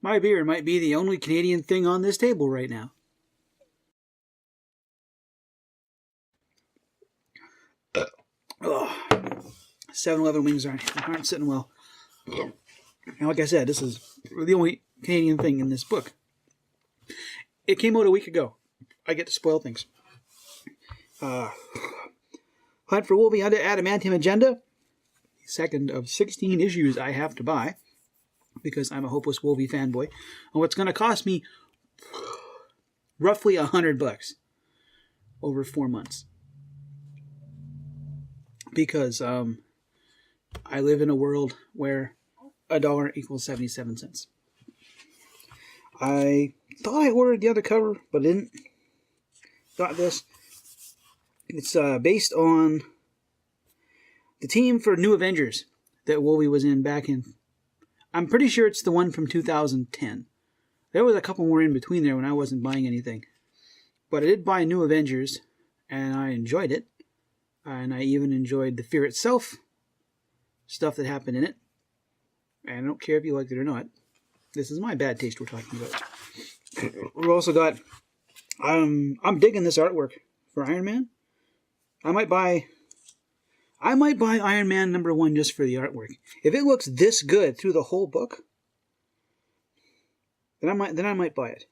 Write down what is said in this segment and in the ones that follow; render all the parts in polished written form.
My beer might be the only Canadian thing on this table right now. Oh, 7-Eleven wings aren't sitting well. And like I said, this is the only Canadian thing in this book. It came out a week ago. I get to spoil things. Hunt for Wolvie under Adamantium Agenda. Second of 16 issues I have to buy because I'm a hopeless Wolvie fanboy. And what's going to cost me roughly $100 over 4 months. Because I live in a world where $1 equals 77 cents. I thought I ordered the other cover, but I didn't. Got this. It's based on the team for New Avengers that Wolvie was in back in... I'm pretty sure it's the one from 2010. There was a couple more in between there when I wasn't buying anything. But I did buy New Avengers, and I enjoyed it. And I even enjoyed the Fear itself stuff that happened in it. And I don't care if you liked it or not. This is my bad taste we're talking about. We've also got... I'm digging this artwork for Iron Man. I might buy Iron Man #1 just for the artwork. If it looks this good through the whole book, then I might buy it.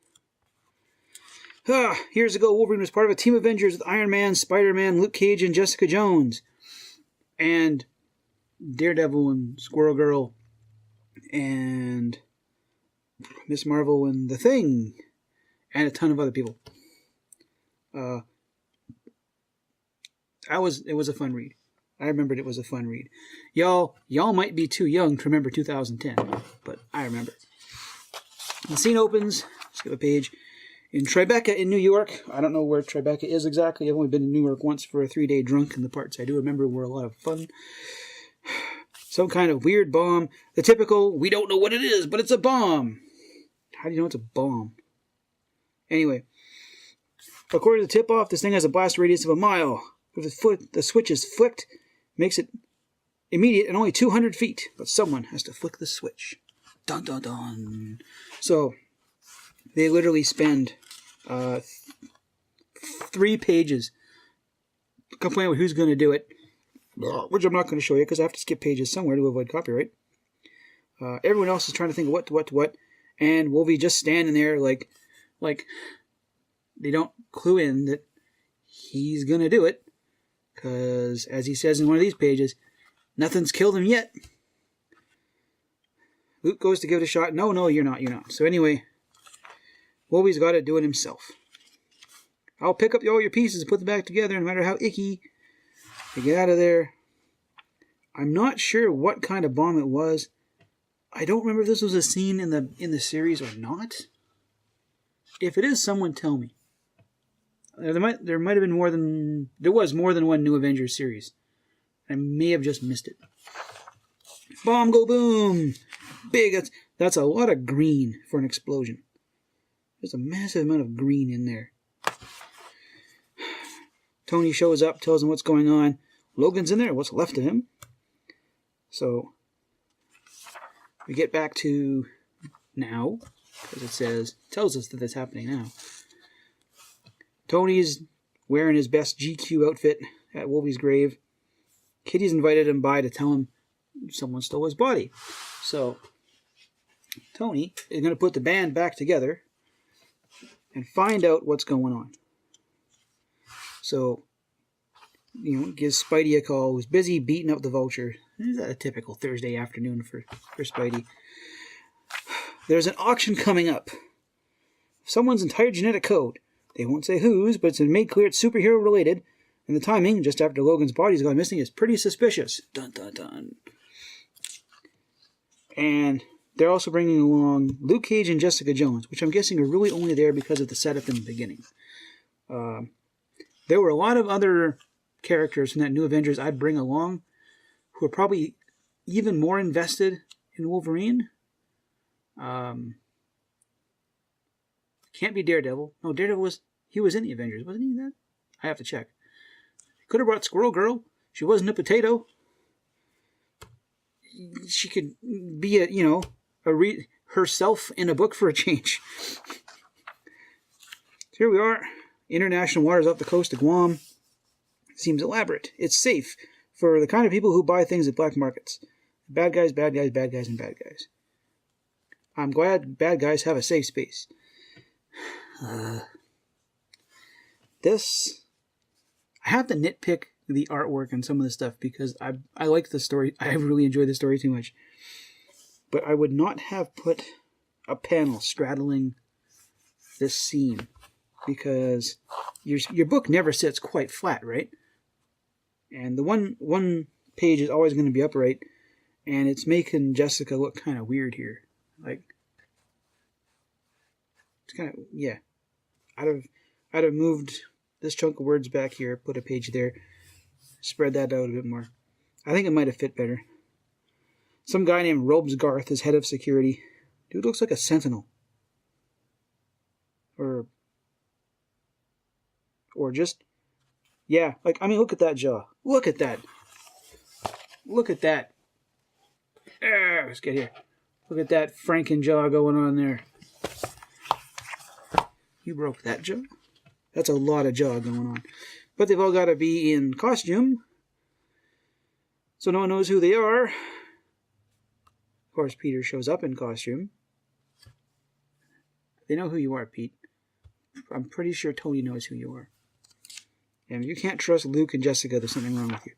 Years ago, Wolverine was part of a team of Avengers with Iron Man, Spider-Man, Luke Cage, and Jessica Jones. And Daredevil and Squirrel Girl and Miss Marvel and The Thing and a ton of other people. It was a fun read. I remembered it was a fun read. Y'all might be too young to remember 2010, but I remember. The scene opens, skip a page, in Tribeca in New York. I don't know where Tribeca is exactly. I've only been in New York once for a 3-day drunk, and the parts I do remember were a lot of fun. Some kind of weird bomb. The typical, we don't know what it is, but it's a bomb. How do you know it's a bomb? Anyway, according to the tip-off, this thing has a blast radius of 1 mile. If the switch is flicked, makes it immediate and only 200 feet. But someone has to flick the switch. Dun dun dun. So, they literally spend 3 pages complaining with who's going to do it. Which I'm not going to show you because I have to skip pages somewhere to avoid copyright. Everyone else is trying to think of what. And Wolvie just standing there like they don't clue in that he's going to do it. Because, as he says in one of these pages, nothing's killed him yet. Luke goes to give it a shot. No, you're not. So anyway, Wolvie's got to do it himself. I'll pick up all your pieces and put them back together, no matter how icky, to get out of there. I'm not sure what kind of bomb it was. I don't remember if this was a scene in the series or not. If it is, someone tell me. There might have been there was more than one New Avengers series. I may have just missed it. Bomb go boom! Big, that's a lot of green for an explosion. There's a massive amount of green in there. Tony shows up, tells him what's going on. Logan's in there, what's left of him. So, we get back to now, because it tells us that it's happening now. Tony's wearing his best GQ outfit at Wolvie's grave. Kitty's invited him by to tell him someone stole his body. So, Tony is going to put the band back together and find out what's going on. So, gives Spidey a call, who's busy beating up the Vulture. Is that a typical Thursday afternoon for Spidey? There's an auction coming up. Someone's entire genetic code. They won't say whose, but it's been made clear it's superhero related, and the timing, just after Logan's body's gone missing, is pretty suspicious. Dun dun dun. And they're also bringing along Luke Cage and Jessica Jones, which I'm guessing are really only there because of the setup in the beginning. There were a lot of other characters from that New Avengers I'd bring along who are probably even more invested in Wolverine. Can't be Daredevil. No, Daredevil was in the Avengers, wasn't he? That I have to check. Could have brought Squirrel Girl. She wasn't a potato. She could be herself in a book for a change. Here we are. International waters off the coast of Guam. Seems elaborate. It's safe for the kind of people who buy things at black markets. Bad guys, bad guys, bad guys, and bad guys. I'm glad bad guys have a safe space. This... I have to nitpick the artwork and some of the stuff because I like the story. I really enjoy the story too much. But I would not have put a panel straddling this scene because your book never sits quite flat, right? And the one page is always going to be upright, and it's making Jessica look kind of weird here. Like, it's kind of, yeah. I'd have moved this chunk of words back here, put a page there, spread that out a bit more. I think it might have fit better. Some guy named Robes Garth is head of security. Dude looks like a sentinel. Or just, yeah, like, I mean, look at that jaw. Look at that. Look at that. Let's get here. Look at that Franken jaw going on there. You broke that jaw? That's a lot of jaw going on. But they've all got to be in costume, so no one knows who they are. Of course, Peter shows up in costume. They know who you are, Pete. I'm pretty sure Tony knows who you are. And if you can't trust Luke and Jessica, there's something wrong with you.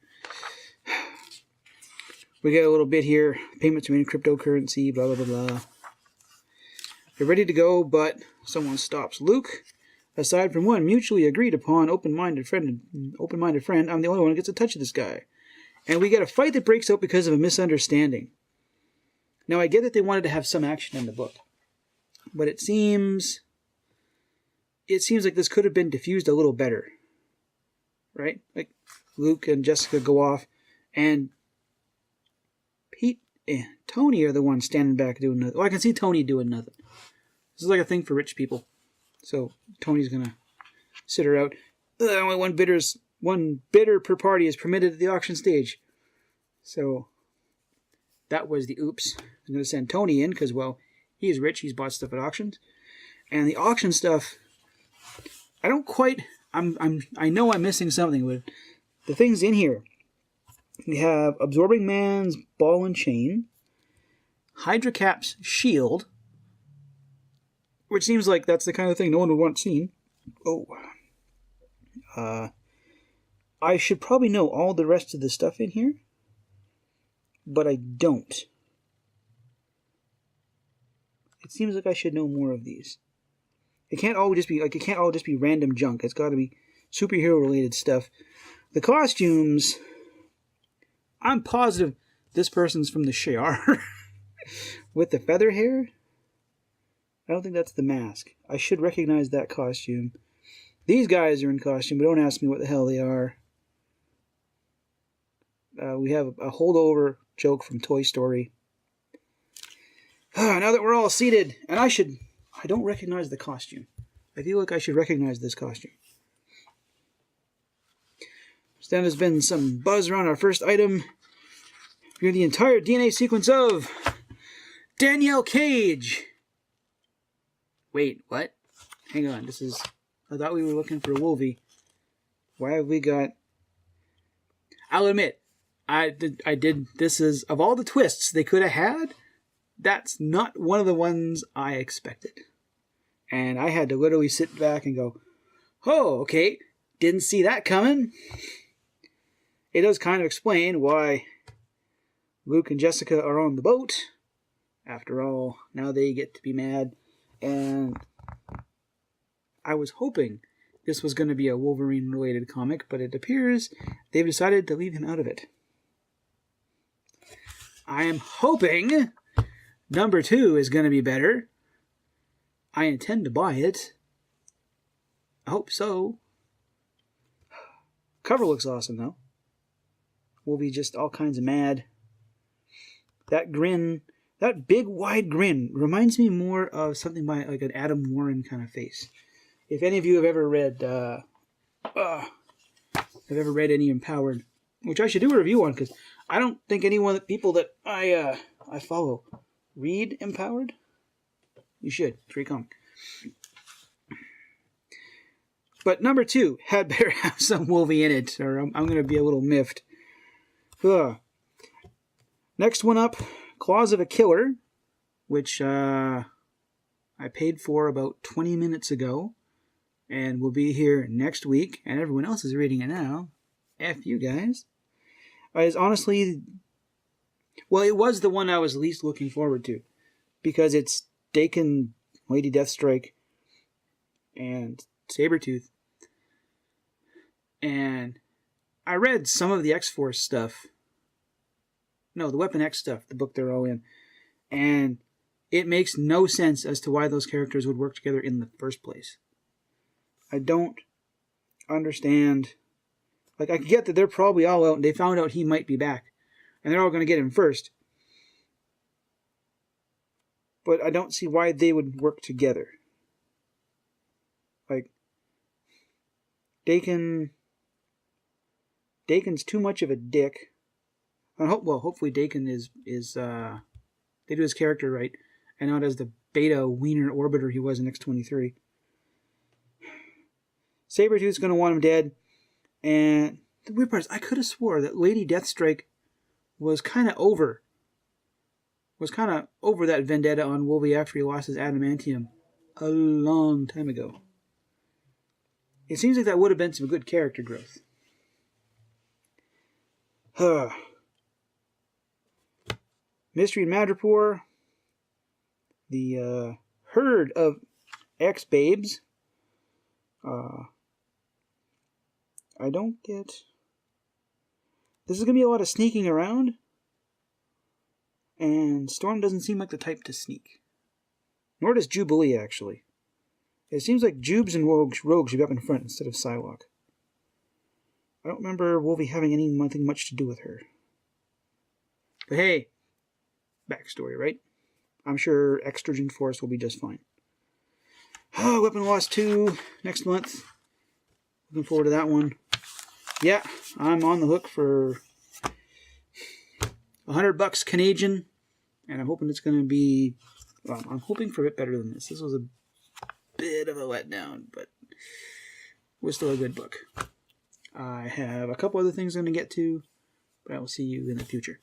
We get a little bit here. Payments in cryptocurrency, blah, blah, blah, blah. They're ready to go, but someone stops Luke. Aside from one mutually agreed upon open-minded friend, I'm the only one who gets a touch of this guy. And we get a fight that breaks out because of a misunderstanding. Now, I get that they wanted to have some action in the book, but it seems like this could have been diffused a little better, right? Like, Luke and Jessica go off, and Pete and Tony are the ones standing back doing nothing. Well, I can see Tony doing nothing. This is like a thing for rich people. So Tony's gonna sit her out. Only one bidder per party is permitted at the auction stage. So that was the oops. I'm gonna send Tony in because, well, he's rich. He's bought stuff at auctions, and the auction stuff. I don't quite. I know I'm missing something, but the things in here. We have Absorbing Man's ball and chain, Hydra Cap's shield. Which seems like that's the kind of thing no one would want seen. Oh. I should probably know all the rest of the stuff in here. But I don't. It seems like I should know more of these. It can't all just be random junk. It's got to be superhero related stuff. The costumes, I'm positive this person's from the Shi'ar. With the feather hair. I don't think that's the mask. I should recognize that costume. These guys are in costume, but don't ask me what the hell they are. We have a holdover joke from Toy Story. Now that we're all seated, and I don't recognize the costume. I feel like I should recognize this costume. So then there's been some buzz around our first item. You're the entire DNA sequence of Danielle Cage. Wait, what? Hang on, I thought we were looking for Wolvie. Why have we got... I'll admit, this is, of all the twists they could have had, that's not one of the ones I expected. And I had to literally sit back and go, oh, okay, didn't see that coming. It does kind of explain why Luke and Jessica are on the boat. After all, now they get to be mad. And I was hoping this was going to be a Wolverine-related comic, but it appears they've decided to leave him out of it. I am hoping number 2 is going to be better. I intend to buy it. I hope so. Cover looks awesome, though. Wolvie just all kinds of mad. That grin... That big, wide grin reminds me more of something by like an Adam Warren kind of face. If any of you have ever read, any Empowered, which I should do a review on because I don't think people that I follow read Empowered. You should. It's a great comic. But number 2 had better have some Wolvie in it, or I'm going to be a little miffed. Ugh. Next one up, Claws of a Killer, which I paid for about 20 minutes ago, and will be here next week, and everyone else is reading it now. F you guys. Is honestly, well, it was the one I was least looking forward to, because it's Daken, Lady Deathstrike, and Sabretooth. And I read some of the X-Force stuff. No, the Weapon X stuff, the book they're all in. And it makes no sense as to why those characters would work together in the first place. I don't understand. Like, I get that they're probably all out and they found out he might be back. And they're all going to get him first. But I don't see why they would work together. Like, Daken's too much of a dick. Hopefully Daken is they do his character right, and not as the beta wiener orbiter he was in X-23. Sabretooth's going to want him dead, and the weird part is I could have swore that Lady Deathstrike was kind of over that vendetta on Wolvie after he lost his adamantium a long time ago. It seems like that would have been some good character growth. Mystery in Madripoor, the herd of ex-babes. I don't get... This is going to be a lot of sneaking around, and Storm doesn't seem like the type to sneak. Nor does Jubilee, actually. It seems like Jubes and Rogue should be up in front instead of Psylocke. I don't remember Wolvie having anything much to do with her. But hey, backstory, right? I'm sure Extrogen Force will be just fine. Weapon Loss 2 next month. Looking forward to that one. Yeah, I'm on the hook for $100 Canadian, and I'm hoping it's going to be... Well, I'm hoping for a bit better than this. This was a bit of a letdown, but it was still a good book. I have a couple other things I'm going to get to, but I will see you in the future.